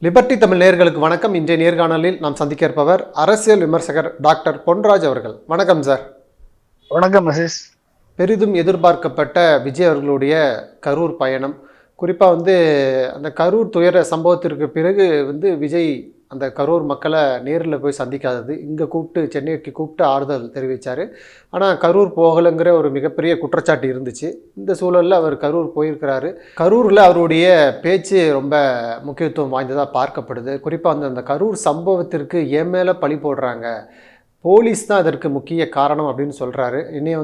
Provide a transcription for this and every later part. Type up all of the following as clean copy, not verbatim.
Liberty Tamil நேயர்களுக்கு வணக்கம். இன்றைய நேர்காணலில் நாம் சந்திக்க இருப்பவர் அரசியல் விமர்சகர் டாக்டர் பொன்ராஜ் அவர்கள். வணக்கம் சார். வணக்கம் மசேஷ். பெரிதும் எதிர்பார்க்கப்பட்ட விஜய் அவர்களுடைய கரூர் பயணம், குறிப்பாக அந்த கரூர் துயர சம்பவத்திற்கு பிறகு விஜய் அந்த கரூர் மக்களை நேரில் போய் சந்திக்காதது, இங்கே கூப்பிட்டு சென்னைக்கு கூப்பிட்டு ஆறுதல் தெரிவித்தார். ஆனால் கரூர் போகலைங்கிற ஒரு மிகப்பெரிய குற்றச்சாட்டு இருந்துச்சு. இந்த சூழலில் அவர் கரூர் போயிருக்கிறாரு. கரூரில் அவருடைய பேச்சு ரொம்ப முக்கியத்துவம் வாய்ந்ததாக பார்க்கப்படுது. குறிப்பாக அந்த கரூர் சம்பவத்திற்கு என் மேலே பழி போடுறாங்க, போலீஸ் தான் அதற்கு முக்கிய காரணம் அப்படின்னு சொல்கிறாரு. என்னைய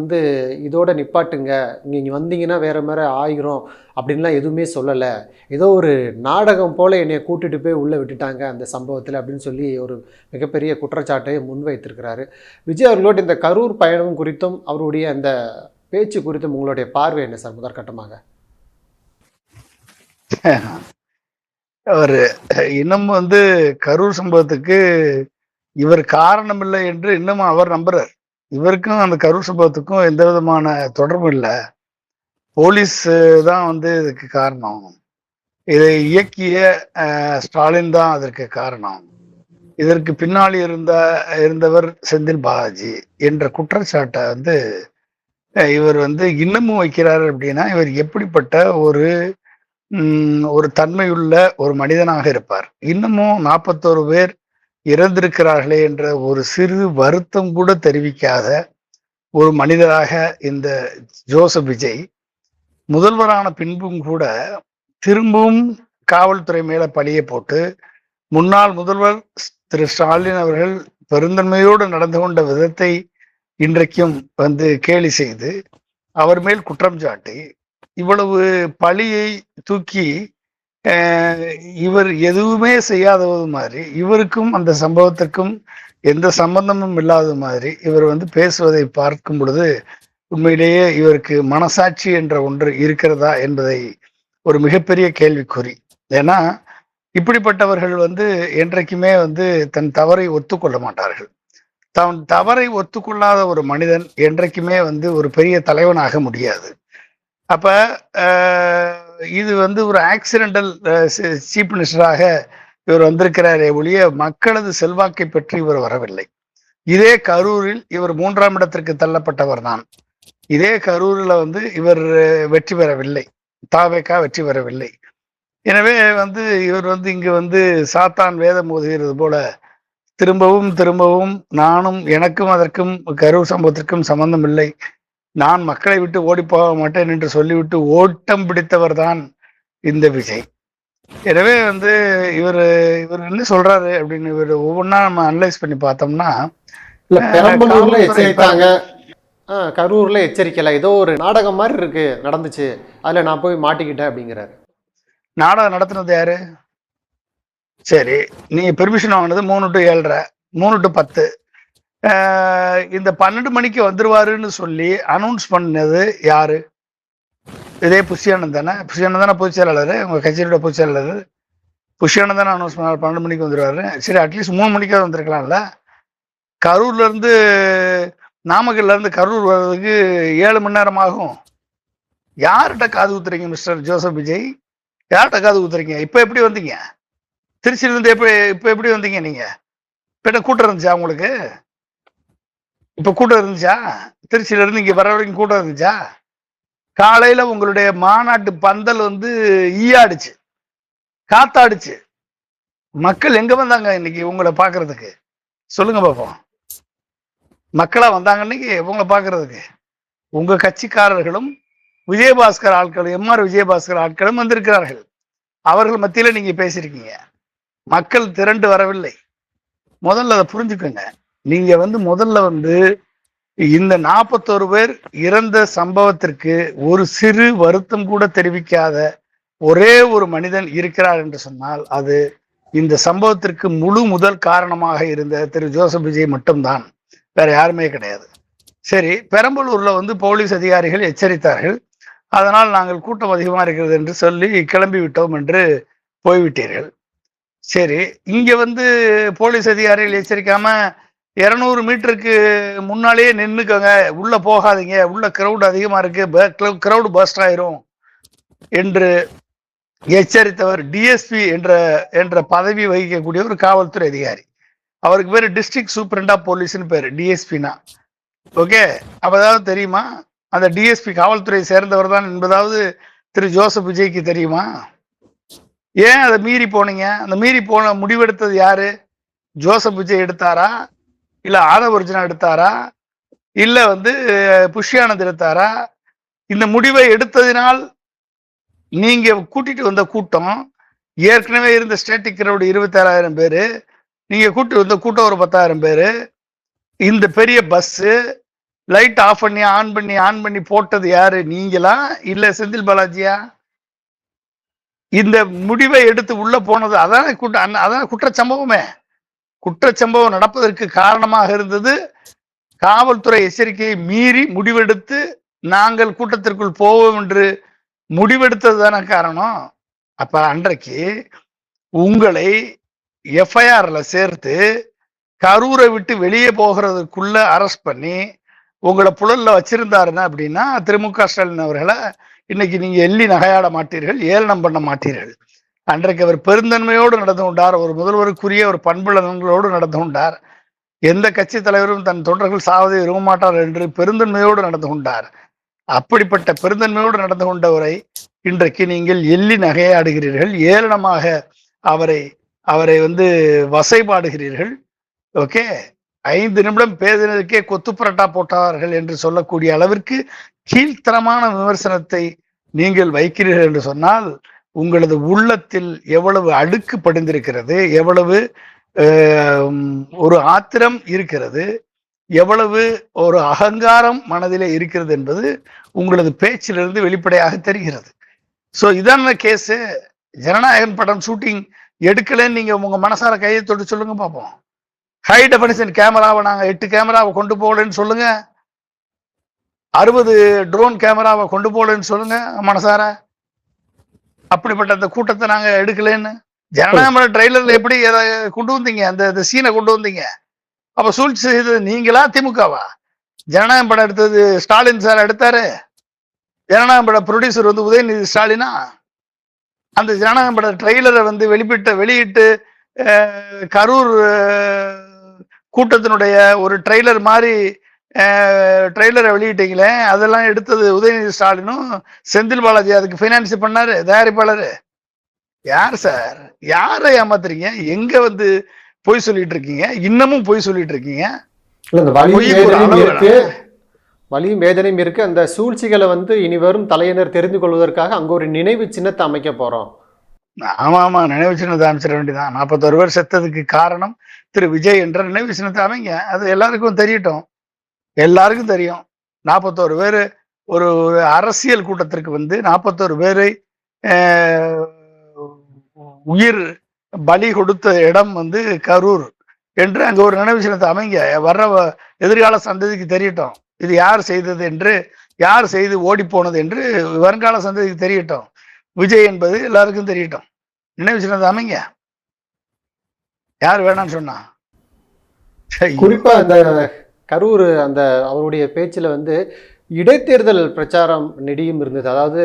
இதோட நிப்பாட்டுங்க, இங்கே வந்தீங்கன்னா வேறு மாதிரி ஆகிரும் அப்படின்லாம் எதுவுமே சொல்லலை, ஏதோ ஒரு நாடகம் போல் என்னையை கூட்டிகிட்டு போய் உள்ளே விட்டுட்டாங்க அந்த சம்பவத்தில் அப்படின்னு சொல்லி ஒரு மிகப்பெரிய குற்றச்சாட்டை முன்வைத்திருக்கிறாரு. விஜய் அவர்களோட இந்த கரூர் பயணம் குறித்தும் அவருடைய அந்த பேச்சு குறித்தும் உங்களுடைய பார்வை என்ன சார் முதற்கட்டமாக? அவர் இன்னும் கரூர் சம்பவத்துக்கு இவர் காரணம் இல்லை என்று இன்னமும் அவர் நம்புறார். இவருக்கும் அந்த கரூர் சம்பவத்துக்கும் எந்த விதமான தொடர்பும் இல்லை, போலீஸ் தான் இதுக்கு காரணம், இதை இயக்கிய ஸ்டாலின் தான் அதற்கு காரணம், இதற்கு பின்னாடி இருந்தவர் செந்தில் பாலாஜி என்ற குற்றச்சாட்டை இவர் இன்னமும் வைக்கிறார். அப்படின்னா இவர் எப்படிப்பட்ட ஒரு தன்மையுள்ள ஒரு மனிதனாக இருப்பார்? இன்னமும் 41 பேர் இறந்திருக்கிறார்களே என்ற ஒரு சிறு வருத்தம் கூட தெரிவிக்காத ஒரு மனிதராக இந்த ஜோசப் விஜய் முதல்வரான பின்பும் கூட திரும்பவும் காவல்துறை மேல பழியை போட்டு முன்னாள் முதல்வர் திரு ஸ்டாலின் அவர்கள் பெருந்தன்மையோடு நடந்து கொண்ட விதத்தை இன்றைக்கும் கேலி செய்து அவர் மேல் குற்றம் சாட்டி இவ்வளவு பழியை தூக்கி இவர் எதுவுமே செய்யாதது மாதிரி, இவருக்கும் அந்த சம்பவத்திற்கும் எந்த சம்பந்தமும் இல்லாத மாதிரி இவர் பேசுவதை பார்க்கும் பொழுது உண்மையிலேயே இவருக்கு மனசாட்சி என்ற ஒன்று இருக்கிறதா என்பதை ஒரு மிகப்பெரிய கேள்விக்குறி. ஏன்னா இப்படிப்பட்டவர்கள் என்றைக்குமே தன் தவறை ஒத்துக்கொள்ள மாட்டார்கள். தன் தவறை ஒத்துக்கொள்ளாத ஒரு மனிதன் என்றைக்குமே ஒரு பெரிய தலைவனாக முடியாது. அப்ப இது ஒரு ஆக்சிடென்டல் சீஃப் மினிஸ்டராக இவர் வந்திருக்கிறாரே ஒழிய மக்களது செல்வாக்கை பெற்று இவர் வரவில்லை. இதே கரூரில் இவர் 3ஆம் இடத்திற்கு தள்ளப்பட்டவர் தான். இதே கரூரில் இவர் வெற்றி பெறவில்லை, தாவேகா வெற்றி பெறவில்லை. எனவே இவர் இங்கு சாத்தான் வேதம் ஓதுகிறது போல திரும்பவும் திரும்பவும் நானும் எனக்கும் அதற்கும் கரூர் சம்பவத்திற்கும் சம்பந்தம் இல்லை, நான் மக்களை விட்டு ஓடி போக மாட்டேன் என்று சொல்லிவிட்டு ஓட்டம் பிடித்தவர் தான் இந்த விஜய். எனவே இவர் என்ன சொல்றாரு அப்படின்னு இவர் ஒவ்வொன்றா நம்ம அனலைஸ் பண்ணி பார்த்தோம்னா, பெரம்பலூர்ல எச்சரித்தாங்க, கரூர்ல எச்சரிக்கல, ஏதோ ஒரு நாடகம் மாதிரி இருக்கு நடந்துச்சு, அதுல நான் போய் மாட்டிக்கிட்டேன் அப்படிங்கிறாரு. நாடகம் நடத்துனது யாரு? சரி, நீங்க பெர்மிஷன் வாங்கினது 3 to 7:30, 3 to 10. இந்த 12 மணிக்கு வந்துருவாருன்னு சொல்லி அனௌன்ஸ் பண்ணது யாரு? இதே புஷியானந்த் தானே? புஷியானந்த் தானே பொதுச் செயலாளர், உங்க கட்சியோட பொதுச் செயலாளர் புஷியானந்த் தானே அனௌன்ஸ் பண்ணார் 12 மணிக்கு வந்துருவாரு. சரி, அட்லீஸ்ட் 3 மணிக்காவது வந்திருக்கலாம்ல. கரூர்ல இருந்து நாமக்கல்ல இருந்து கரூர் வர்றதுக்கு 7 மணி நேரம் ஆகும். யார்கிட்ட காது ஊத்துறீங்க மிஸ்டர் ஜோசப் விஜய்? யார்கிட்ட காது ஊத்துறீங்க? இப்ப எப்படி வந்தீங்க? திருச்சியில இருந்து இப்ப எப்படி வந்தீங்க? நீங்க இப்ப கூட்டம் இருந்துச்சா உங்களுக்கு? இப்ப கூட்டம் இருந்துச்சா? திருச்சியில இருந்து இங்க வர வரைக்கும் கூட்டம் இருந்துச்சா? காலையில உங்களுடைய மாநாட்டு பந்தல் ஈயாடுச்சு, காத்தாடுச்சு. மக்கள் எங்க வந்தாங்க இன்னைக்கு உங்களை பாக்குறதுக்கு? சொல்லுங்க பாப்போம். மக்களா வந்தாங்க இன்னைக்கு உங்களை பாக்குறதுக்கு? உங்க கட்சிக்காரர்களும் விஜயபாஸ்கர் ஆட்களும், எம்ஆர் விஜயபாஸ்கர் ஆட்களும் வந்திருக்கிறார்கள். அவர்கள் மத்தியில நீங்க பேசியிருக்கீங்க. மக்கள் திரண்டு வரவில்லை. முதல்ல அதை புரிஞ்சுக்கோங்க. நீங்க முதல்ல இந்த 41 பேர் இறந்த சம்பவத்திற்கு ஒரு சிறு வருத்தம் கூட தெரிவிக்காத ஒரே ஒரு மனிதன் இருக்கிறார் என்று சொன்னால் அது இந்த சம்பவத்திற்கு முதல் காரணமாக இருந்த திரு ஜோசப் விஜய் மட்டும்தான், வேற யாருமே கிடையாது. சரி, பெரம்பலூர்ல போலீஸ் அதிகாரிகள் எச்சரித்தார்கள், அதனால் நாங்கள் கூட்டம் அதிகமா இருக்கிறது என்று சொல்லி கிளம்பி விட்டோம் என்று போய்விட்டீர்கள். சரி, இங்க போலீஸ் அதிகாரிகள் எச்சரிக்காம 200 மீட்டருக்கு முன்னாலேயே நின்னுக்கோங்க, உள்ள போகாதீங்க, உள்ள கிரௌட் அதிகமா இருக்கு, கிரௌட் பஸ்ட் ஆயிரும் என்று எச்சரித்தவர் டிஎஸ்பி என்ற என்ற பதவி வகிக்கக்கூடிய ஒரு காவல்துறை அதிகாரி. அவருக்கு பேரு டிஸ்ட்ரிக்ட் சூப்பரண்ட் ஆஃப் போலீஸ்னு பேரு, டிஎஸ்பினா. ஓகே, அப்பதாவது தெரியுமா? அந்த டிஎஸ்பி காவல்துறை சேர்ந்தவர் தான் என்பதாவது திரு ஜோசப் விஜய்க்கு தெரியுமா? ஏன் அதை மீறி போனீங்க? அந்த மீறி போன முடிவெடுத்தது யாரு? ஜோசப் விஜய் எடுத்தாரா, இல்ல ஆதவர்ஜுனா எடுத்தாரா, இல்ல புஷ்யானந்த் எடுத்தாரா? இந்த முடிவை எடுத்ததினால் நீங்க கூட்டிட்டு வந்த கூட்டம், ஏற்கனவே இருந்த ஸ்டேட்டிக் கிரவுட் 26,000 பேரு, நீங்க கூட்டிட்டு வந்த கூட்டம் ஒரு 10,000 பேரு, இந்த பெரிய பஸ் லைட் ஆஃப் பண்ணி ஆன் பண்ணி போட்டது யாரு? நீங்களா இல்ல செந்தில் பாலாஜியா? இந்த முடிவை எடுத்து உள்ள போனது அதான குற்றச்சம்பவமே. குற்றச்சம்பவம் நடப்பதற்கு காரணமாக இருந்தது காவல்துறை எச்சரிக்கையை மீறி முடிவெடுத்து நாங்கள் கூட்டத்திற்குள் போவோம் என்று முடிவெடுத்தது தானே காரணம். அப்ப அன்றைக்கு உங்களை எஃப்ஐஆர்ல சேர்த்து கரூரை விட்டு வெளியே போகிறதுக்குள்ள அரெஸ்ட் பண்ணி உங்களை புழல்ல வச்சிருந்தாருன்னா அப்படின்னா திரு மு.க. ஸ்டாலின் அவர்களை இன்னைக்கு நீங்க எள்ளி நகையாட மாட்டீர்கள், ஏளனம் பண்ண மாட்டீர்கள். அன்றைக்கு அவர் பெருந்தன்மையோடு நடந்து கொண்டார், ஒரு முதல்வருக்குரிய ஒரு பண்புள்ளங்களோடு நடந்து கொண்டார். எந்த கட்சி தலைவரும் தன் தொண்டர்கள் சாவதை விரும்ப மாட்டார் என்று பெருந்தன்மையோடு நடந்து கொண்டார். அப்படிப்பட்ட பெருந்தன்மையோடு நடந்து கொண்டவரை இன்றைக்கு நீங்கள் எள்ளி நகையாடுகிறீர்கள், ஏளனமாக அவரை அவரை வசைபாடுகிறீர்கள். ஓகே, 5 நிமிடம் பேசினதுக்கே கொத்து புரட்டா போட்டார்கள் என்று சொல்லக்கூடிய அளவிற்கு கீழ்த்தரமான விமர்சனத்தை நீங்கள் வைக்கிறீர்கள் என்று சொன்னால் உங்களது உள்ளத்தில் எவ்வளவு அழுக்கு படிந்திருக்கிறது, எவ்வளவு ஒரு ஆத்திரம் இருக்கிறது, எவ்வளவு ஒரு அகங்காரம் மனதிலே இருக்கிறது என்பது உங்களது பேச்சிலிருந்து வெளிப்படையாக தெரிகிறது. ஸோ இதான கேஸு. ஜனநாயகன் படம் ஷூட்டிங் எடுக்கலன்னு நீங்க உங்க மனசார கையை தொட்டு சொல்லுங்க பார்ப்போம். ஹை டெஃபினிஷன் கேமராவை நாங்க 8 கேமராவை கொண்டு போகலன்னு சொல்லுங்க, 60 ட்ரோன் கேமராவை கொண்டு போகலன்னு சொல்லுங்க மனசார. அப்படிப்பட்ட அந்த கூட்டத்தை நாங்க எடுக்கலன்னு ஜனநாயக ட்ரெய்லர்ல எப்படி கொண்டு வந்தீங்க? அந்த சீனை கொண்டு வந்தீங்க. அப்ப சூழ்ச்சி செய்தது நீங்களா திமுகவா? ஜனநாயகம் படம் எடுத்தது ஸ்டாலின் சார் எடுத்தாரு. ஜனநாயகம் பட ப்ரொடியூசர் உதயநிதி ஸ்டாலினா? அந்த ஜனநாயகம் பட ட்ரெய்லரை வெளியிட்டு கரூர் கூட்டத்தினுடைய ஒரு ட்ரெய்லர் மாதிரி ட்ரெய்லரை வெளியிட்டீங்களே, அதெல்லாம் எடுத்தது உதயநிதி ஸ்டாலினும் செந்தில் பாலாஜி அதுக்கு ஃபைனான்ஸ் பண்ணாரு, தயாரிப்பாளர். யார் சார்? யாரை ஏமாத்துறீங்க? எங்க பொய் சொல்லிட்டு இருக்கீங்க? இன்னமும் பொய் சொல்லிட்டு இருக்கீங்க. வலியும் வேதனையும் இருக்கு. அந்த சூழ்ச்சிகளை இனி வரும் தலையினர் தெரிந்து கொள்வதற்காக அங்க ஒரு நினைவு சின்னத்தை அமைக்க போறோம். ஆமா, நினைவு சின்னத்தை அமைச்சிட வேண்டியதான். 41 பேர் செத்ததுக்கு காரணம் திரு விஜய் என்ற நினைவு சின்னத்தை அமைங்க. அது எல்லாருக்கும் தெரியட்டும், எல்லாருக்கும் தெரியும். 41 பேர் ஒரு அரசியல் கூட்டத்திற்கு 41 பேரை உயிர் பலி கொடுத்த இடம் கரூர் என்று அங்க ஒரு நினைவு சின்னத்தை அமைங்க. வர்ற எதிர்கால சந்ததிக்கு தெரியட்டும் இது யார் செய்தது என்று, யார் செய்து ஓடி போனது என்று வருங்கால சந்ததிக்கு தெரியட்டும். விஜய் என்பது எல்லாருக்கும் தெரியட்டும். நினைவு சின்னத்தை அமைங்க. யார் வேணாம்னு சொன்னா? குறிப்பா அந்த கரூர் அந்த அவருடைய பேச்சுல இடைத்தேர்தல் பிரச்சாரம் நெடியும் இருந்தது. அதாவது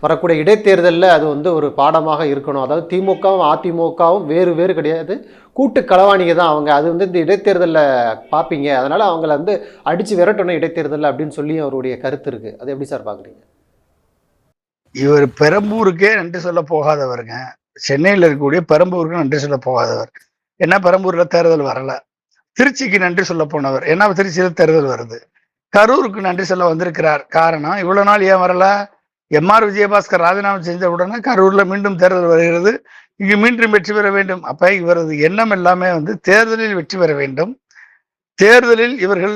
வரக்கூடிய இடைத்தேர்தலில் அது ஒரு பாடமாக இருக்கணும். அதாவது திமுகவும் அதிமுகவும் வேறு வேறு கிடையாது, கூட்டு களவாணிக தான் அவங்க. அது இந்த இடைத்தேர்தலில் பார்ப்பீங்க, அதனால் அவங்கள அடித்து விரட்டணும் இடைத்தேர்தலில் அப்படின்னு சொல்லி அவருடைய கருத்து இருக்குது. அது எப்படி சார் பார்க்குறீங்க? இவர் பெரம்பூருக்கே நன்றி சொல்ல போகாதவருங்க. சென்னையில் இருக்கக்கூடிய பெரம்பூருக்கு நன்றி சொல்ல போகாதவர். ஏன்னா பெரம்பூரில் தேர்தல் வரல. திருச்சிக்கு நன்றி சொல்ல போனவர், ஏன்னா திருச்சியில் தேர்தல் வருது. கரூருக்கு நன்றி சொல்ல வந்திருக்கிறார். காரணம், இவ்வளவு நாள் ஏன் வரல? எம்ஆர் விஜயபாஸ்கர் ராஜினாமா செஞ்ச உடனே கரூர்ல மீண்டும் தேர்தல் வருகிறது, இங்கு மீண்டும் வெற்றி பெற வேண்டும். அப்ப இவரது எண்ணம் எல்லாமே தேர்தலில் வெற்றி பெற வேண்டும், தேர்தலில் இவர்கள்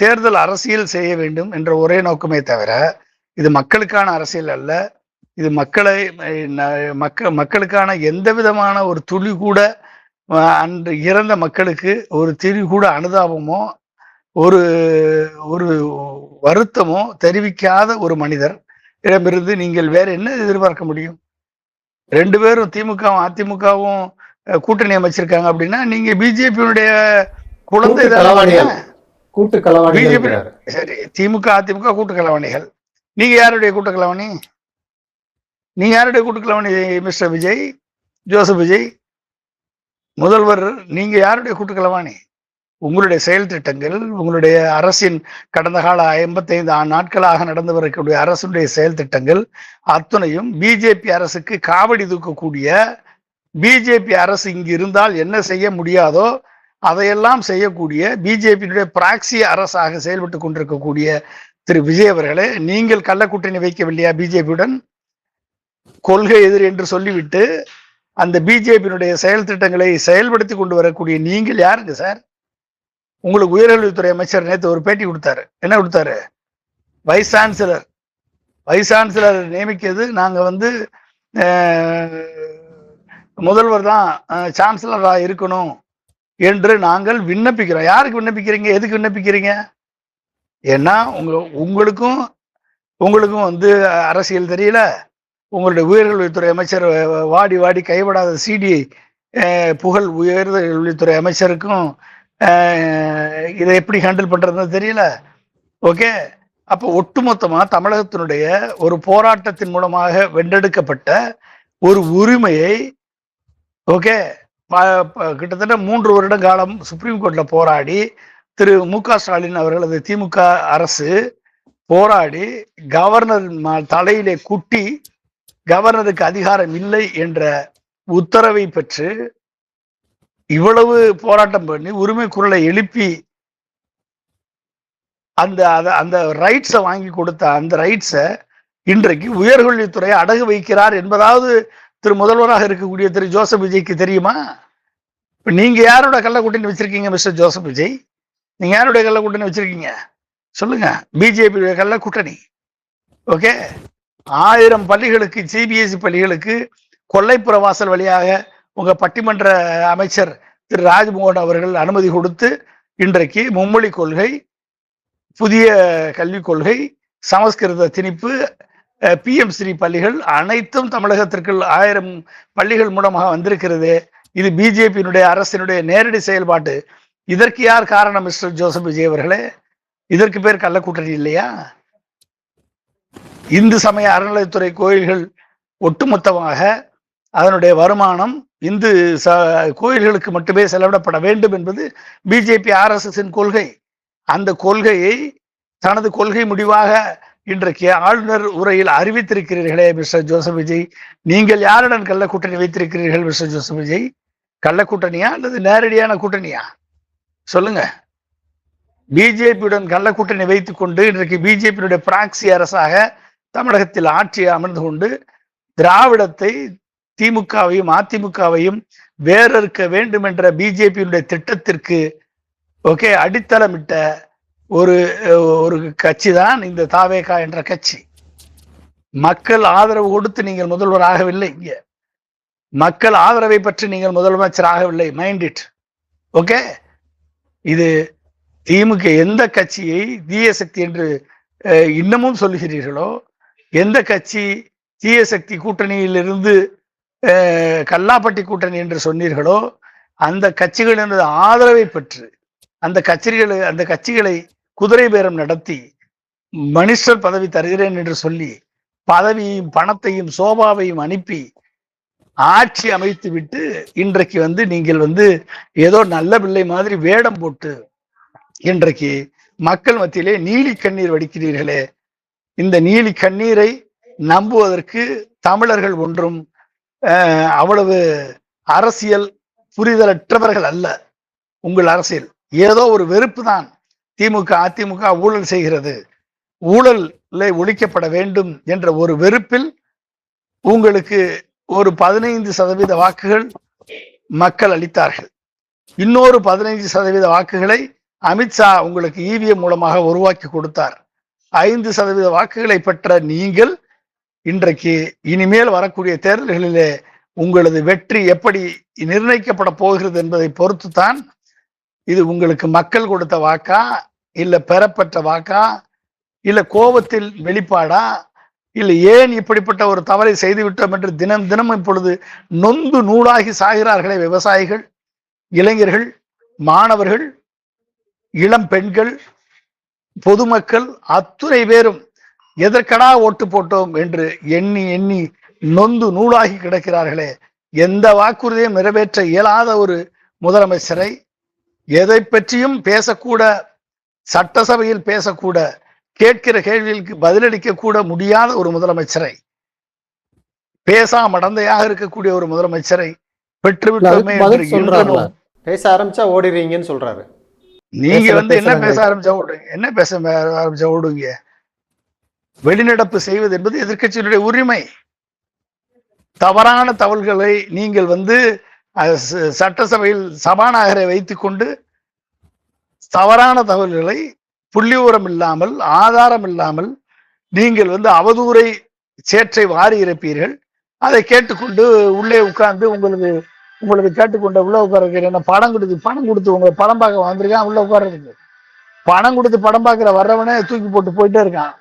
தேர்தல் அரசியல் செய்ய வேண்டும் என்ற ஒரே நோக்கமே தவிர இது மக்களுக்கான அரசியல் அல்ல. இது மக்களுக்கான எந்த விதமான ஒரு துளி கூட அன்று இறந்த மக்களுக்கு ஒரு துளி கூட அனுதாபமோ ஒரு ஒரு வருத்தமோ தெரிவிக்காத ஒரு மனிதர் இடமிருந்து நீங்கள் வேற என்ன எதிர்பார்க்க முடியும்? 2 பேரும் திமுகவும் அதிமுகவும் கூட்டணி அமைச்சிருக்காங்க அப்படின்னா நீங்க பிஜேபியுடைய குழந்தை கூட்டு களவாணிகள். சரி, திமுக அதிமுக கூட்டு களவாணிகள். நீங்க யாருடைய கூட்டு களவாணி? நீங்க யாருடைய கூட்டுக்கலவாணி மிஸ்டர் விஜய், ஜோசப் விஜய்? முதல்வர் நீங்க யாருடைய கூட்டுக்கலவாணி? உங்களுடைய செயல் திட்டங்கள், உங்களுடைய அரசின் கடந்த கால 55 நாட்களாக நடந்து வரக்கூடிய அரசுடைய செயல் திட்டங்கள் அத்துணையும் பிஜேபி அரசுக்கு காவடி தூக்கக்கூடிய, பிஜேபி அரசு இங்கு இருந்தால் என்ன செய்ய முடியாதோ அதையெல்லாம் செய்யக்கூடிய பிஜேபியினுடைய பிராக்சி அரசாக செயல்பட்டு கொண்டிருக்கக்கூடிய திரு விஜய் அவர்களே, நீங்கள் கள்ள கூட்டணி வைக்கவில்லையா பிஜேபியுடன்? கொள்கை எதிர் என்று சொல்லிவிட்டு அந்த பிஜேபியினுடைய செயல் திட்டங்களை செயல்படுத்தி கொண்டு வரக்கூடிய நீங்கள் யாருங்க சார்? உங்களுக்கு உயர்கல்வித்துறை அமைச்சர் நேற்று ஒரு பேட்டி கொடுத்தாரு. என்ன கொடுத்தாரு? வைஸ் சான்சலர் நியமிக்கிறது நாங்க வந்து முதல்வர் தான் சான்சலரா இருக்கணும் என்று நாங்கள் விண்ணப்பிக்கிறோம். யாருக்கு விண்ணப்பிக்கிறீங்க? எதுக்கு விண்ணப்பிக்கிறீங்க? ஏன்னா உங்களுக்கும் வந்து அரசியல் தெரியல. உங்களுடைய உயர்கல்வித்துறை அமைச்சர் வாடி வாடி கைவிடாத சிடி புகழ் உயர்கல்வித்துறை அமைச்சருக்கும் இதை எப்படி ஹேண்டில் பண்றதுன்னு தெரியல. ஓகே, அப்போ ஒட்டுமொத்தமா தமிழகத்தினுடைய ஒரு போராட்டத்தின் மூலமாக வென்றெடுக்கப்பட்ட ஒரு உரிமையை, ஓகே, கிட்டத்தட்ட 3 வருட காலம் சுப்ரீம் கோர்ட்ல போராடி திரு மு.க. ஸ்டாலின் அவர்களது திமுக அரசு போராடி கவர்னர் தலையிலே குட்டி கவர்னருக்கு அதிகாரம் இல்லை என்ற உத்தரவை பெற்று இவ்வளவு போராட்டம் பண்ணி உரிமை குரலை எழுப்பி அந்த ரைட்ஸை வாங்கி கொடுத்த அந்த ரைட்ஸை இன்றைக்கு உயர்கல்வித்துறை அடகு வைக்கிறார் என்பதாவது திரு முதல்வராக இருக்கக்கூடிய திரு ஜோசப் விஜய்க்கு தெரியுமா? இப்ப நீங்க யாரோட கள்ள கூட்டணி வச்சிருக்கீங்க மிஸ்டர் ஜோசப் விஜய்? நீங்க யாருடைய கள்ள கூட்டணி வச்சிருக்கீங்க சொல்லுங்க? பிஜேபி கள்ள கூட்டணி. ஓகே, 1000 பள்ளிகளுக்கு, சிபிஎஸ்இ பள்ளிகளுக்கு கொல்லைப்புற வாசல் வழியாக உங்க பட்டிமன்ற அமைச்சர் திரு ராஜ்மோகன் அவர்கள் அனுமதி கொடுத்து இன்றைக்கு மும்மொழி கொள்கை, புதிய கல்விக் கொள்கை, சமஸ்கிருத திணிப்பு, PM3 பள்ளிகள் அனைத்தும் தமிழகத்திற்கு 1000 பள்ளிகள் மூலமாக வந்திருக்கிறது. இது பிஜேபியினுடைய அரசினுடைய நேரடி செயல்பாட்டு. இதற்கு யார் காரணம் மிஸ்டர் ஜோசப் விஜய் அவர்களே? இதற்கு பேர் கள்ள கூட்டணி இல்லையா? இந்து சமய அறநிலையத்துறை கோயில்கள் ஒட்டுமொத்தமாக அதனுடைய வருமானம் இந்து கோயில்களுக்கு மட்டுமே செலவிடப்பட வேண்டும் என்பது பிஜேபி RSSன் கொள்கை. அந்த கொள்கையை தனது கொள்கை முடிவாக இன்றைக்கு ஆளுநர் உரையில் அறிவித்திருக்கிறீர்களே மிஸ்டர் ஜோசப் விஜய், நீங்கள் யாருடன் கள்ள கூட்டணி வைத்திருக்கிறீர்கள் மிஸ்டர் ஜோசப் விஜய்? கள்ள கூட்டணியா அல்லது நேரடியான கூட்டணியா சொல்லுங்க? பிஜேபியுடன் கள்ள கூட்டணி வைத்துக் கொண்டு இன்றைக்கு பிஜேபியுடைய பிராக்சி அரசாக தமிழகத்தில் ஆட்சி அமர்ந்து கொண்டு திராவிடத்தை, திமுகவையும் அதிமுகவையும் வேறறுக்க வேண்டும் என்ற பிஜேபியுடைய திட்டத்திற்கு ஓகே அடித்தளமிட்ட ஒரு கட்சி தான் இந்த தாவேகா என்ற கட்சி. மக்கள் ஆதரவு கொடுத்து நீங்கள் முதல்வர் ஆகவில்லை. இங்க மக்கள் ஆதரவை பற்றி நீங்கள் முதலமைச்சர் ஆகவில்லை. Mind it. ஓகே, இது திமுக எந்த கட்சியை தீய சக்தி என்று இன்னமும் சொல்லுகிறீர்களோ, எந்த கட்சி தீய சக்தி கூட்டணியிலிருந்து கல்லாப்பட்டி கூட்டணி என்று சொன்னீர்களோ, அந்த கட்சிகளின் ஆதரவை பெற்று அந்த கட்சிகளை குதிரை பேரம் நடத்தி மினிஸ்டர் பதவி தருகிறேன் என்று சொல்லி பதவியையும் பணத்தையும் சோபாவையும் அனுப்பி ஆட்சி அமைத்து விட்டு இன்றைக்கு வந்து நீங்கள் வந்து ஏதோ நல்ல பிள்ளை மாதிரி வேடம் போட்டு இன்றைக்கு மக்கள் மத்தியிலே நீலி கண்ணீர் வடிக்கிறீர்களே. இந்த நீலி கண்ணீரை நம்புவதற்கு தமிழர்கள் ஒன்றும் அவ்வளவு அரசியல் புரிதலற்றவர்கள் அல்ல. உங்கள் அரசியல் ஏதோ ஒரு வெறுப்பு தான். திமுக அதிமுக ஊழல் செய்கிறது, ஊழலை ஒழிக்கப்பட வேண்டும் என்ற ஒரு வெறுப்பில் உங்களுக்கு ஒரு 15% வாக்குகள் மக்கள் அளித்தார்கள். இன்னொரு 15% வாக்குகளை அமித்ஷா உங்களுக்கு EVM மூலமாக உருவாக்கி கொடுத்தார். 5% வாக்குகளை பெற்ற நீங்கள் இன்றைக்கு இனிமேல் வரக்கூடிய தேர்தல்களிலே உங்களது வெற்றி எப்படி நிர்ணயிக்கப்பட போகிறது என்பதை பொறுத்துத்தான் இது உங்களுக்கு மக்கள் கொடுத்த வாக்கா, இல்ல பெறப்பட்ட வாக்கா, இல்ல கோபத்தில் வெளிப்பாடா, இல்லை ஏன் இப்படிப்பட்ட ஒரு தவறை செய்துவிட்டோம் என்று தினம் தினம் இப்பொழுது நொந்து நூலாகி சாகிறார்களே விவசாயிகள், இளைஞர்கள், மாணவர்கள், இளம் பெண்கள், பொதுமக்கள் அத்துணை பேரும் எதற்கடா ஓட்டு போட்டோம் என்று எண்ணி எண்ணி நொந்து நூலாகி கிடக்கிறார்களே. எந்த வாக்குறுதியும் நிறைவேற்ற இயலாத ஒரு முதலமைச்சரை, எதை பற்றியும் பேசக்கூட, சட்டசபையில் பேசக்கூட, கேட்கிற கேள்விகளுக்கு பதிலளிக்க கூட முடியாத ஒரு முதலமைச்சரை, பேசா மடந்தையாக இருக்கக்கூடிய ஒரு முதலமைச்சரை பெற்றுவிட்டோமே என்று சொல்றாங்களா? பேச ஆரம்பிச்சா ஓடிடுறீங்கன்னு சொல்றாரு. நீங்க என்ன பேச ஆரம்பிச்சா ஓடுங்க, என்ன பேச ஆரம்பிச்சா ஓடுங்க. வெளிநடப்பு செய்வது என்பது எதிர்க்கட்சியினுடைய உரிமை. தவறான தகவல்களை நீங்கள் சட்டசபையில் சபாநாயகரை வைத்துக் கொண்டு தவறான தகவல்களை புள்ளிவிவரம் இல்லாமல், ஆதாரம் இல்லாமல் நீங்கள் அவதூறை சேற்றை வாரி இறப்பீர்கள். அதை கேட்டுக்கொண்டு உள்ளே உட்கார்ந்து உங்களுக்கு கேட்டுக்கொண்ட உள்ள உட்கார என்ன பணம் கொடுத்து உங்களை படம் பார்க்க வந்திருக்கான். உள்ள உட்கார்றதுக்கு பணம் கொடுத்து படம் பார்க்கிற வர்றவனே தூக்கி போட்டு போயிட்டே இருக்கான்.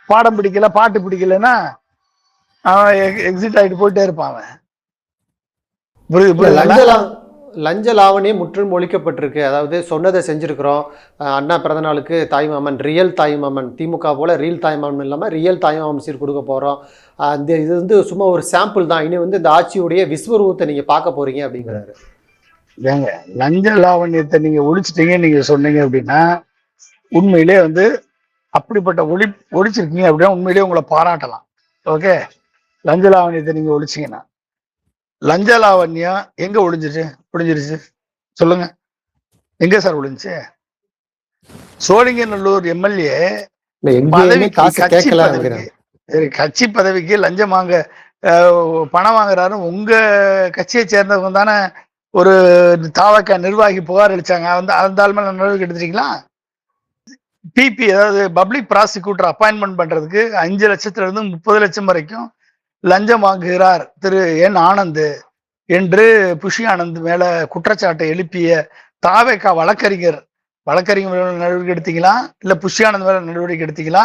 பாடம் பிடிக்கல, பாட்டு பிடிக்கலன்னா அவன் எக்ஸிட் ஆகிட்டு போயிட்டே இருப்பான். அவன் லஞ்ச லாவணியம் முற்றிலும் ஒழிக்கப்பட்டிருக்கு. அதாவது சொன்னதை செஞ்சிருக்கிறோம். அண்ணா பிறந்த நாளுக்கு தாய்மாமன், ரியல் தாய்மாமன், திமுக போல ரியல் தாய்மாமன் இல்லாமல் ரியல் தாய்மாமன் சீர் கொடுக்க போகிறோம். இது சும்மா ஒரு சாம்பிள் தான். இனி இந்த ஆட்சியுடைய விஸ்வரூபத்தை நீங்கள் பார்க்க போறீங்க அப்படிங்கிறாரு. ஏங்க, லஞ்ச லாவணியத்தை நீங்க ஒழிச்சிட்டீங்க நீங்க சொன்னீங்க அப்படின்னா, உண்மையிலே அப்படிப்பட்ட ஒழிச்சிருக்கீங்க அப்படின்னா உண்மையிலேயே உங்களை பாராட்டலாம். ஓகே, லஞ்ச லாவணியத்தை நீங்க ஒழிச்சிங்கன்னா, லஞ்ச லாவண்யம் எங்க ஒழிஞ்சிருச்சு சொல்லுங்க. எங்க சார் ஒழிஞ்சிச்சு? சோழிங்கநல்லூர் எம்எல்ஏ கட்சி பதவிக்கு லஞ்சம் வாங்க பணம் வாங்குறாரு. உங்க கட்சியை சேர்ந்தவங்க தானே ஒரு தாவக நிர்வாகி புகார் அளிச்சாங்க. அந்த ஆள் மேல நடவடிக்கை எடுத்துட்டீங்களா? பிபி, அதாவது பப்ளிக் ப்ராசிக்யூட்டர் அப்பாயின்மெண்ட் பண்றதுக்கு 5 லட்சத்துல இருந்து 30 லட்சம் வரைக்கும் லஞ்சம் வாங்குகிறார் திரு என் ஆனந்த் என்று புஷி ஆனந்த் மேல குற்றச்சாட்டை எழுப்பிய தாவேகா வழக்கறிஞர் நடவடிக்கை எடுத்தீங்களா? இல்ல புஷி ஆனந்த் மேல நடவடிக்கை எடுத்தீங்களா?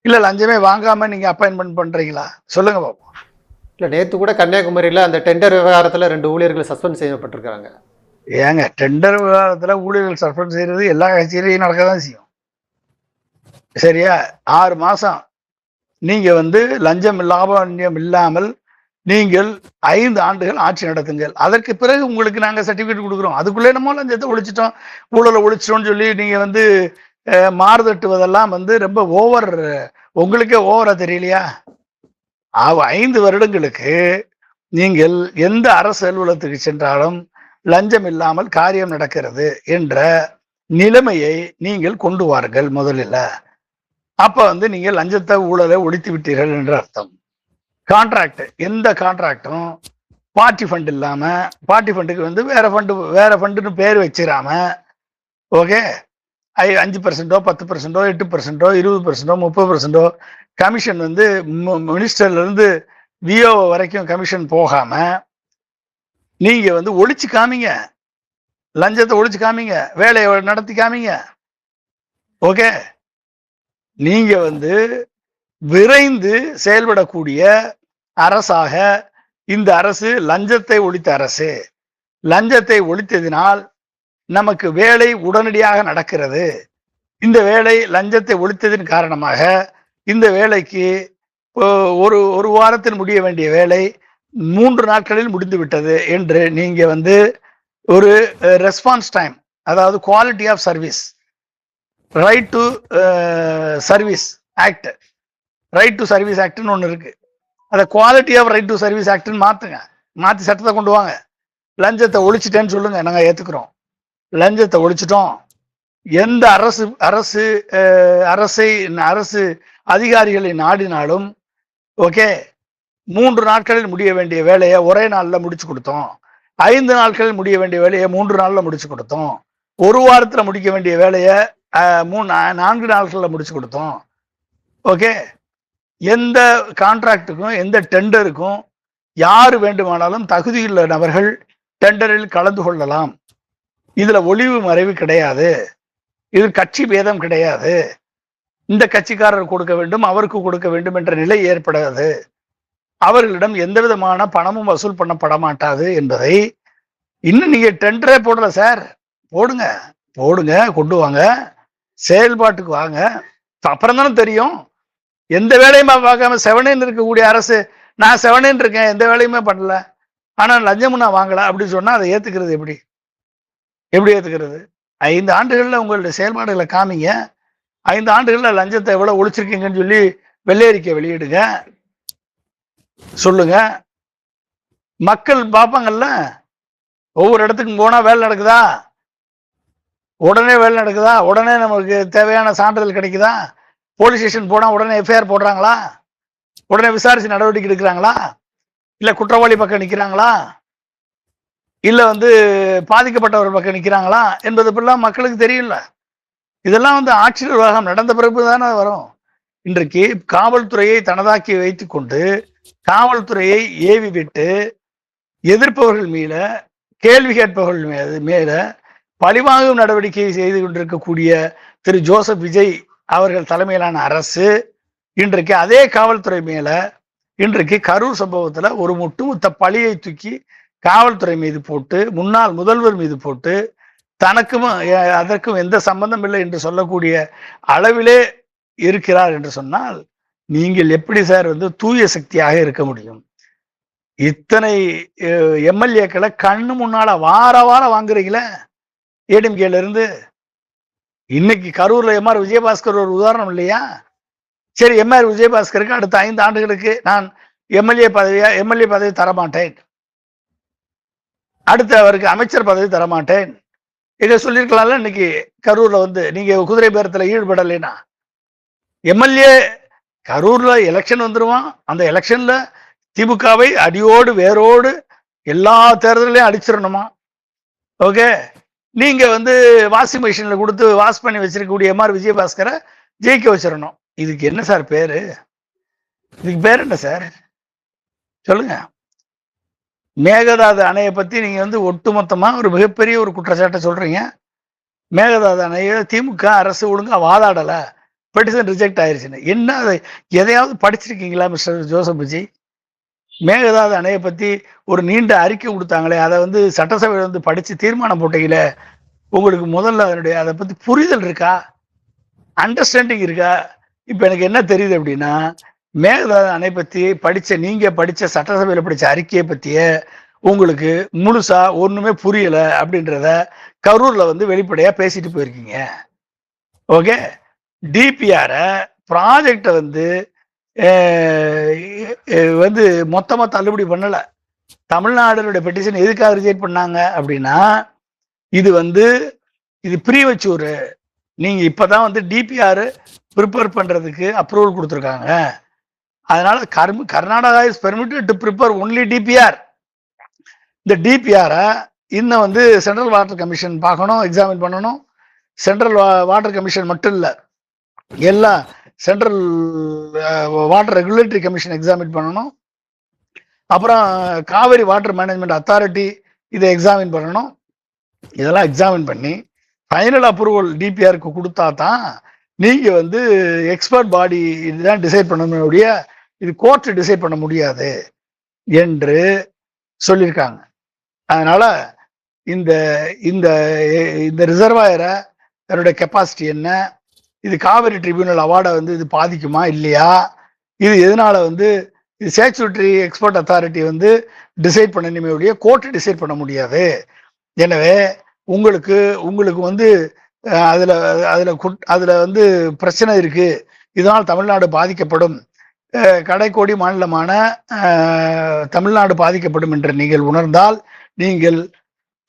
இல்ல லஞ்சமே வாங்காம நீங்க அப்பாயின்மெண்ட் பண்றீங்களா? சொல்லுங்க பாப்போம். இல்ல, நேத்து கூட கன்னியாகுமரியில அந்த டெண்டர் விவகாரத்துல 2 ஊழியர்கள் சஸ்பெண்ட் செய்யப்பட்டிருக்காங்க. ஏங்க, டெண்டர் விவகாரத்துல ஊழியர்கள் சஸ்பெண்ட் செய்யறது எல்லா கட்சியிலையும் நடக்கதான் செய்யும். சரியா? 6 மாசம் நீங்க லஞ்சம் லாபம் இல்லாமல் நீங்கள் 5 ஆண்டுகள் ஆட்சி நடத்துங்கள். அதற்கு பிறகு உங்களுக்கு நாங்க சர்டிபிகேட் கொடுக்குறோம். அதுக்குள்ளே நம்ம லஞ்சத்தை ஒழிச்சிட்டோம், ஊழலை ஒழிச்சிட்டோம்னு சொல்லி நீங்க மாறுதட்டுவதெல்லாம் ரொம்ப ஓவர். உங்களுக்கே ஓவரா தெரியலையா? 5 வருடங்களுக்கு நீங்கள் எந்த அரசு அலுவலகத்துக்கு சென்றாலும் லஞ்சம் இல்லாமல் காரியம் நடக்கிறது என்ற நிலைமையை நீங்கள் கொண்டு வாருங்கள் முதலில். அப்ப நீங்க லஞ்சத்தை ஊழலை ஒழித்து விட்டீர்கள் என்று அர்த்தம். கான்ட்ராக்ட், எந்த கான்ட்ராக்டும் பார்ட்டி ஃபண்ட் இல்லாம, பார்ட்டி ஃபண்டுக்கு வேற ஃபண்டுன்னு பேர் வச்சிடாம, ஓகே, 5%, 10%, 8%, 20%, 30% கமிஷன் மினிஸ்டர்ல இருந்து விஓ வரைக்கும் கமிஷன் போகாம நீங்க ஒழிச்சு காமிங்க, லஞ்சத்தை ஒழிச்சு காமிங்க, வேலையை நடத்தி காமிங்க. ஓகே, நீங்க விரைந்து செயல்படக்கூடிய அரசாக இந்த அரசு லஞ்சத்தை ஒழித்த அரசு. லஞ்சத்தை ஒழித்ததினால் நமக்கு வேலை உடனடியாக நடக்கிறது. இந்த வேலை லஞ்சத்தை ஒழித்ததின் காரணமாக இந்த வேலைக்கு ஒரு வாரத்தில் முடிய வேண்டிய வேலை 3 நாட்களில் முடிந்து விட்டது என்று நீங்க ஒரு ரெஸ்பான்ஸ் டைம், அதாவது quality of service, right to service act, right to service ஆக்ட்னு ஒன்று இருக்கு. அதை quality of right to service ஆக்ட்னு மாற்றி சட்டத்தை கொண்டு வாங்க. லஞ்சத்தை ஒழிச்சிட்டேன்னு சொல்லுங்க, நாங்கள் ஏற்றுக்கிறோம். லஞ்சத்தை ஒழிச்சிட்டோம். எந்த அரசு அதிகாரிகளை நாடினாலும் ஓகே, 3 நாட்களில் முடிய வேண்டிய வேலையை ஒரே நாளில் முடிச்சு கொடுத்தோம். 5 நாட்களில் முடிய வேண்டிய வேலையை 3 நாளில் முடிச்சு கொடுத்தோம். 1 வாரத்தில் முடிக்க வேண்டிய வேலையை 4 நாட்களில் முடிச்சு கொடுத்தோம். ஓகே, எந்த கான்ட்ராக்டுக்கும் எந்த டெண்டருக்கும் யாரு வேண்டுமானாலும் தகுதியுள்ள நபர்கள் டெண்டரில் கலந்து கொள்ளலாம். இதுல ஒளிவு மறைவு கிடையாது, இது கட்சி பேதம் கிடையாது. இந்த கட்சிக்காரர் கொடுக்க வேண்டும், அவருக்கு கொடுக்க வேண்டும் என்ற நிலை ஏற்படாது. அவர்களிடம் எந்த விதமான பணமும் வசூல் பண்ணப்பட மாட்டாது என்பதை இன்னும் நீங்க டெண்டரே போடல சார். போடுங்க, கொண்டு வாங்க, செயல்பாட்டுக்கு வாங்க. அப்புறம் தானே தெரியும். எந்த வேலையும் பார்க்காம செவனேன்னு இருக்கக்கூடிய அரசு நான் செவனேன்னு இருக்கேன், எந்த வேலையுமே பண்ணல, ஆனா லஞ்சமும் நான் வாங்கல அப்படின்னு சொன்னா அதை ஏத்துக்கிறது எப்படி? எப்படி ஏத்துக்கிறது? 5 ஆண்டுகள்ல உங்களுடைய செயல்பாடுகளை காமிங்க. 5 ஆண்டுகள்ல லஞ்சத்தை எவ்வளவு ஒழிச்சிருக்கீங்கன்னு சொல்லி வெள்ளையறிக்கை வெளியிடுங்க, சொல்லுங்க. மக்கள் பார்ப்பாங்கல்ல. ஒவ்வொரு இடத்துக்கும் போனா வேலை நடக்குதா, உடனே வேலை நடக்குதா, உடனே நமக்கு தேவையான சான்றிதழ் கிடைக்குதா, போலீஸ் ஸ்டேஷன் போனா உடனே எஃப்ஐஆர் போடுறாங்களா, உடனே விசாரிச்சு நடவடிக்கை எடுக்கிறாங்களா, இல்ல குற்றவாளி பக்கம் நிக்கிறாங்களா, இல்ல பாதிக்கப்பட்டவர் பக்கம் நிக்கிறாங்களா என்பது எல்லாம் மக்களுக்கு தெரியல. இதெல்லாம் ஆட்சி நிர்வாகம் நடந்த பிறகு தானே வரும். இன்றைக்கு காவல்துறையை தனதாக்கி வைத்துக் கொண்டு காவல்துறையை ஏவி விட்டு எதிர்ப்பவர்கள் மீத, கேள்வி கேட்பவர்கள் மேல பழிவாங்கும் நடவடிக்கை செய்து கொண்டிருக்கக்கூடிய திரு ஜோசப் விஜய் அவர்கள் தலைமையிலான அரசு இன்றைக்கு அதே காவல்துறை மேல இன்றைக்கு கரூர் சம்பவத்துல ஒரு ஒட்டுமொத்த பழியை தூக்கி காவல்துறை மீது போட்டு, முன்னாள் முதல்வர் மீது போட்டு, தனக்கும் அதற்கும் எந்த சம்பந்தம் இல்லை என்று சொல்லக்கூடிய அளவிலே இருக்கிறார் என்று சொன்னால் நீங்கள் எப்படி சார் தூய சக்தியாக இருக்க முடியும்? இத்தனை எம்எல்ஏக்களை கண்ணு முன்னால வார வாரம் வாங்குறீங்களே ஏடிஎம்கேல இருந்து. இன்னைக்கு கரூர்ல எம்ஆர் விஜயபாஸ்கர் ஒரு உதாரணம் இல்லையா? சரி, எம்ஆர் விஜயபாஸ்கருக்கு அடுத்த 5 ஆண்டுகளுக்கு நான் எம்எல்ஏ பதவி தரமாட்டேன், அடுத்து அவருக்கு அமைச்சர் பதவி தரமாட்டேன் இதை சொல்லியிருக்கலாம்ல. இன்னைக்கு கரூர்ல நீங்க குதிரை பேரத்துல ஈடுபடலைன்னா எம்எல்ஏ கரூர்ல எலெக்ஷன் வந்துருவான். அந்த எலெக்ஷன்ல திமுகவை அடியோடு வேரோடு எல்லா தேர்தலையும் அடிச்சிடணுமா? ஓகே, நீங்க வாஷிங் மிஷின்ல கொடுத்து வாஷ் பண்ணி வச்சிருக்கக்கூடிய எம்ஆர் விஜயபாஸ்கரை ஜெயிக்க வச்சிடணும். இதுக்கு என்ன சார் பேரு? இதுக்கு பேர் என்ன சார் சொல்லுங்க? மேகதாது அணையை பத்தி நீங்க ஒட்டுமொத்தமா ஒரு மிகப்பெரிய ஒரு குற்றச்சாட்டை சொல்றீங்க. மேகதாது அணையை திமுக அரசு ஒழுங்கா வாதாடல, பெட்டிஷன் ரிஜெக்ட் ஆயிருச்சுன்னு. என்ன எதையாவது படிச்சிருக்கீங்களா மிஸ்டர் ஜோசப் விஜய்? மேகதாது அணையை பத்தி ஒரு நீண்ட அறிக்கை கொடுத்தாங்களே, அதை சட்டசபையில் படிச்சு தீர்மானம் போட்டீங்களே, உங்களுக்கு முதல்ல அதை பத்தி புரிதல் இருக்கா, அண்டர்ஸ்டாண்டிங் இருக்கா? இப்ப எனக்கு என்ன தெரியுது அப்படின்னா, மேகதாது அணை பத்தி நீங்க படிச்ச சட்டசபையில படிச்ச அறிக்கையை பத்திய உங்களுக்கு முழுசா ஒண்ணுமே புரியல அப்படின்றத கரூர்ல வெளிப்படையா பேசிட்டு போயிருக்கீங்க. ஓகே, டிபிஆர ப்ராஜெக்ட மொத்தமா தள்ளுபடி பண்ணல. தமிழ்நாடுடைய பெட்டிஷன் எதுக்காக ரிஜெக்ட் பண்ணாங்க அப்படின்னா, இது ப்ரீவச்சூர், நீங்க இப்பதான் டிபிஆர் ப்ரிப்பேர் பண்றதுக்கு அப்ரூவல் கொடுத்துருக்காங்க, அதனால Karnataka is permitted to prepare only DPR. இந்த டிபிஆர இன்னும் சென்ட்ரல் வாட்டர் கமிஷன் பார்க்கணும், எக்ஸாமின் பண்ணணும். சென்ட்ரல் வாட்டர் கமிஷன் மட்டும் இல்ல, எல்லா central water regulatory commission examine பண்ணணும். அப்புறம் காவிரி வாட்டர் மேனேஜ்மெண்ட் அத்தாரிட்டி இதை எக்ஸாமின் பண்ணணும். இதெல்லாம் எக்ஸாமின் பண்ணி ஃபைனல் அப்ரூவல் டிபிஆருக்கு கொடுத்தா தான் நீங்க எக்ஸ்பர்ட் பாடி இதுதான் டிசைட் பண்ணணும், இது கோர்ட் டிசைட் பண்ண முடியாது என்று சொல்லியிருக்காங்க. அதனால இந்த இந்த இந்த ரிசர்வாயரை அதனுடைய கெப்பாசிட்டி என்ன, இது காவிரி ட்ரிபியூனல் அவார்டை இது பாதிக்குமா இல்லையா, இது எதனால இது ஸ்டாச்சுட்டரி எக்ஸ்பர்ட் அத்தாரிட்டி டிசைட் பண்ணணுமே ஒழிய கோர்ட் டிசைட் பண்ண முடியாது. எனவே உங்களுக்கு அதுல அதுல அதுல பிரச்சனை இருக்கு, இதனால் தமிழ்நாடு பாதிக்கப்படும், கடைக்கோடி மாநிலமான தமிழ்நாடு பாதிக்கப்படும் என்று நீங்கள் உணர்ந்தால் நீங்கள்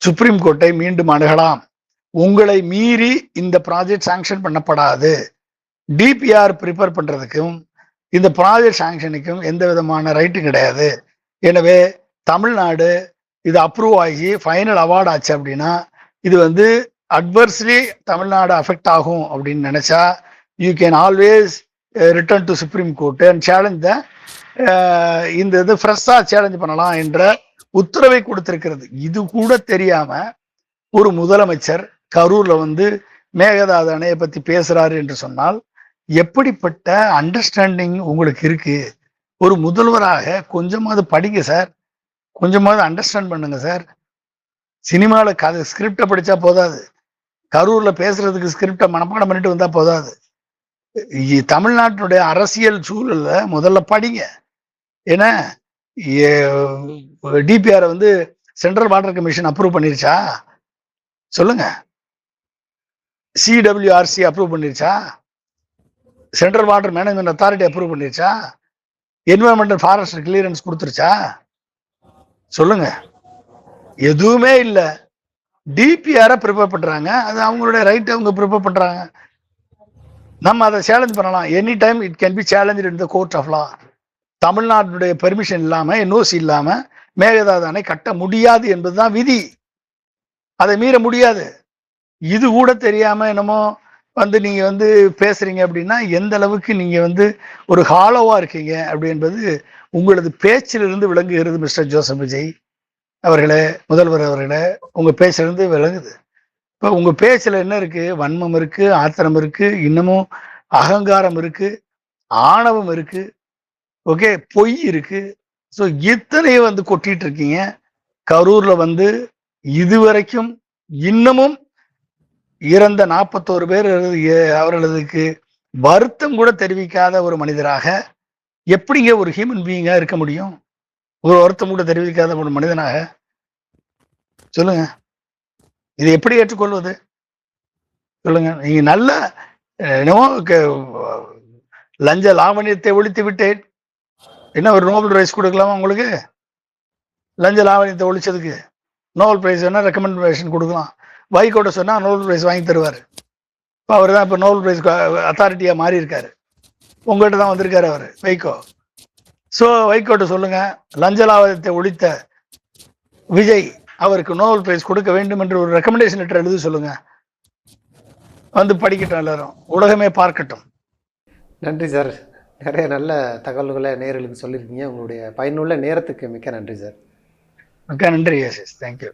சுப்ரீம் கோர்ட்டை மீண்டும் அணுகலாம். உங்களை மீறி இந்த ப்ராஜெக்ட் சாங்ஷன் பண்ணப்படாது. டிபிஆர் ப்ரிப்பேர் பண்றதுக்கும் இந்த ப்ராஜெக்ட் சாங்ஷனுக்கும் எந்த விதமான ரைட்டும் கிடையாது. எனவே தமிழ்நாடு இது அப்ரூவ் ஆகி ஃபைனல் அவார்ட் ஆச்சு அப்படின்னா இது அட்வர்ஸ்லி தமிழ்நாடு அஃபெக்ட் ஆகும் அப்படின்னு நினைச்சா you can always return to supreme court and challenge இந்த இது ஃப்ரெஷ்ஷா சேலஞ்ச் பண்ணலாம் என்ற உத்தரவை கொடுத்திருக்கிறது. இது கூட தெரியாம ஒரு முதலமைச்சர் கரூர்ல மேகதாது அணையை பத்தி பேசுறாரு என்று சொன்னால் எப்படிப்பட்ட அண்டர்ஸ்டாண்டிங் உங்களுக்கு இருக்கு? ஒரு முதல்வராக கொஞ்சமாவது படிங்க சார், கொஞ்சமாவது அண்டர்ஸ்டாண்ட் பண்ணுங்க சார். சினிமாவில் கதை ஸ்கிரிப்டை படிச்சா போதாது, கரூர்ல பேசுறதுக்கு ஸ்கிரிப்டை மனப்பாடம் பண்ணிட்டு வந்தா போதாது. தமிழ்நாட்டினுடைய அரசியல் சூழல்ல முதல்ல படிங்க. ஏன்னா டிபிஆரை வந்து சென்ட்ரல் வாட்டர் கமிஷன் அப்ரூவ் பண்ணிருச்சா? சொல்லுங்க. சிடபிள்யூஆர்சி அப்ரூவ் பண்ணிருச்சா? Central water management authority approve பண்ணிருச்சா? என்விரான்மெண்டல் ஃபாரஸ்ட் கிளியரன்ஸ் கொடுத்துருச்சா? சொல்லுங்க. எதுவுமே இல்லை. டிபிஆரை ப்ரிப்பேர் பண்றாங்க. அது அவங்களுடைய ரைட், அவங்க ப்ரிப்பேர் பண்றாங்க. நம்ம அதை சேலஞ்ச் பண்ணலாம். Any time it can be challenge in the court of law. தமிழ்நாட்டுடைய பெர்மிஷன் இல்லாம, என்ஓசி இல்லாம மேகதாது அணை கட்ட முடியாது என்பதுதான் விதி. அதை மீற முடியாது. இது கூட தெரியாம என்னமோ வந்து நீங்க வந்து பேசுறீங்க அப்படின்னா எந்த அளவுக்கு நீங்க வந்து ஒரு ஹாலோவா இருக்கீங்க அப்படி என்பது உங்களது பேச்சிலிருந்து விளங்குகிறது. மிஸ்டர் ஜோசப் விஜய் அவர்களே, முதல்வர் அவர்களே, உங்க பேச்சிலிருந்து விளங்குது. இப்போ உங்க பேச்சுல என்ன இருக்கு? வன்மம் இருக்கு, ஆத்திரம் இருக்கு, இன்னமும் அகங்காரம் இருக்கு, ஆணவம் இருக்கு, ஓகே, பொய் இருக்கு. ஸோ இத்தனையும் வந்து கொட்டிட்டு இருக்கீங்க. கரூர்ல வந்து இதுவரைக்கும் இன்னமும் இறந்த 41 பேர் அவர்களுக்கு வருத்தம் கூட தெரிவிக்காத ஒரு மனிதராக எப்படிங்க ஒரு ஹியூமன் பீயிங்கா இருக்க முடியும்? ஒரு வருத்தம் கூட தெரிவிக்காத ஒரு மனிதனாக சொல்லுங்க. இதை எப்படி ஏற்றுக்கொள்வது? சொல்லுங்க. நீங்க நல்ல என்னமோ லஞ்ச லாவணியத்தை ஒழித்து விட்டேன், என்ன ஒரு நோபல் பிரைஸ் கொடுக்கலாமா உங்களுக்கு? லஞ்ச லாவணியத்தை ஒழிச்சதுக்கு நோபல் பிரைஸ் வேணா ரெக்கமெண்டேஷன் கொடுக்கலாம். வைகோட்ட சொன்னா நோபல் பிரைஸ் வாங்கி தருவார். இப்போ அவர் தான் இப்போ நோபல் பிரைஸ் அத்தாரிட்டியா மாறி இருக்காரு. உங்கள்கிட்ட தான் வந்திருக்காரு அவர், வைகோ. ஸோ வைகோட்ட சொல்லுங்க, லஞ்ச லாவணியத்தை ஒழித்த விஜய் அவருக்கு நோபல் பிரைஸ் கொடுக்க வேண்டும் என்று ஒரு ரெக்கமெண்டேஷன் லெட்டர் எழுதி சொல்லுங்க. வந்து படிக்கட்டும், எல்லாரும் உலகமே பார்க்கட்டும். நன்றி சார். நிறைய நல்ல தகவல்களை நேயர்களுக்கு சொல்லியிருக்கீங்க. உங்களுடைய பயனுள்ள நேரத்துக்கு மிக்க நன்றி சார். மிக்க நன்றி. Yes, thank you.